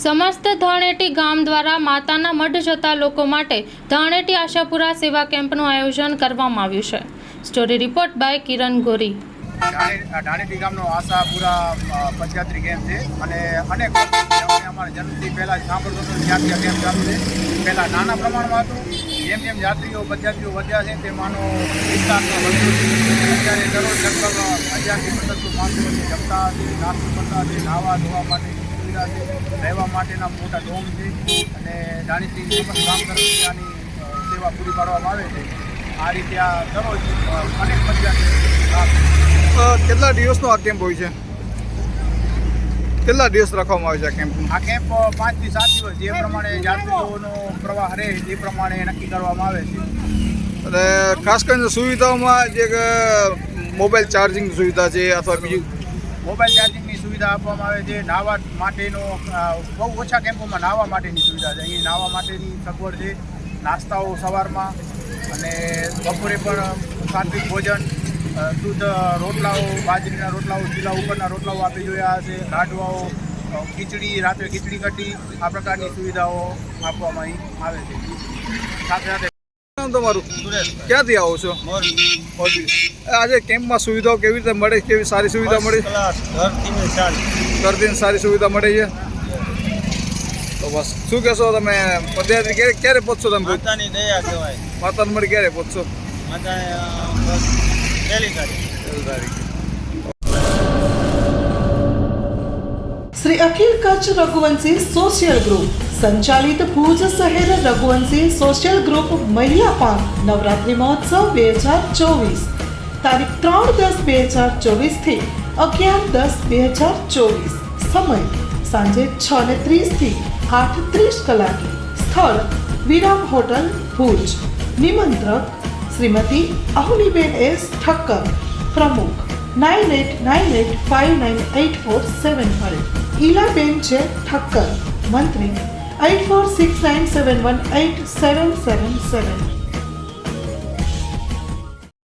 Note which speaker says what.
Speaker 1: સમસ્ત ધાણેટી ગામ દ્વારા માતાના મઢ જતા લોકો માટે ધાણેટી આશાપુરા સેવા કેમ્પનું આયોજન કરવામાં આવ્યું છે. સ્ટોરી રિપોર્ટ બાય કિરણ ગોરી.
Speaker 2: ધાણેટી ગામનો આશાપુરા પદયાત્રી કેમ્પ છે અને અનેક અમારા જન્મથી પહેલાં સાંભળતો હતો ત્યાંથી આ કેમ્પ ચાલુ છે. પહેલાં નાના પ્રમાણમાં હતું, જેમ જેમ યાત્રીઓ પદયાત્રીઓ વધ્યા છે તેમાંનો વિસ્તારમાં વધ્યો. અત્યારે દરરોજ લગભગ 1000થી 1500 માણસો જમતા હશે, નાસ્તો કરતા હશે, નાહવા ધોવા માટેની સુવિધા છે, રહેવા માટેના મોટા ડોમ છે અને ધાણેટી ગામ તરફથી આની સેવા પૂરી પાડવામાં આવે છે. આ રીતે આ દરરોજ અનેક પદયાત્રીઓ.
Speaker 3: કેટલા દિવસનો આ કેમ્પ હોય છે? કેટલા દિવસ રાખવામાં આવે છે આ કેમ્પ?
Speaker 2: આ કેમ્પ 5 થી 7 દિવસ જે પ્રમાણે યાત્રીઓનો પ્રવાહ રહે એ પ્રમાણે નક્કી કરવામાં આવે છે.
Speaker 3: અને ખાસ કરીને સુવિધાઓમાં જે મોબાઈલ ચાર્જિંગ સુવિધા છે અથવા બીજું
Speaker 2: મોબાઈલ ચાર્જિંગની સુવિધા આપવામાં આવે છે. નાહવા માટેનો બહુ ઓછા કેમ્પોમાં નાહવા માટેની સુવિધા છે. અહીં નાહવા માટેની સગવડ છે. નાસ્તાઓ સવારમાં અને બપોરે પણ સાત્વિક ભોજન, શુદ્ધ રોટલાઓ, બાજરીના રોટલાઓ, ચૂલા ઉપરના રોટલાઓ આપી જોયા હશે, લાડવાઓ, ખીચડી, રાત્રે ખીચડી કઢી, આ પ્રકારની સુવિધાઓ આપવામાં અહીં આવે છે. સાથે સાથે
Speaker 3: તમારું ક્યાંથી આવો છો? આજે કેમ્પમાં સુવિધાઓ કેવી રીતે મળે? કેવી સારી સુવિધા મળે? ઘરથી સારી સુવિધા મળે છે. તો બસ શું કહેશો તમે? પદયાત્રી ક્યારે પહોંચશો તમે?
Speaker 4: માતાની દયા કહેવાય.
Speaker 3: માતાના મઢ ક્યારે પહોંચશો?
Speaker 4: પહેલી તારીખ.
Speaker 5: શ્રી અખિલ કચ્છ રઘુવંશી સોશિયલ ગ્રુપ સંચાલિત ભુજ શહેર રઘુવંશી સોશિયલ ગ્રુપ મહિયાપાન નવરાત્રિ મહોત્સવ 2024 તારીખ 3/10/2024 થી 11/10/2024. સમય સાંજે 6:30 થી 8:30 કલાકે. સ્થળ વિરામ હોટલ ભુજ. નિમંત્રક શ્રીમતી અહુલીબેન એસ ઠક્કર, પ્રમુખ. 9898598475. ઈલાબેન છે ઠક્કર, મંત્રી. 8469718777.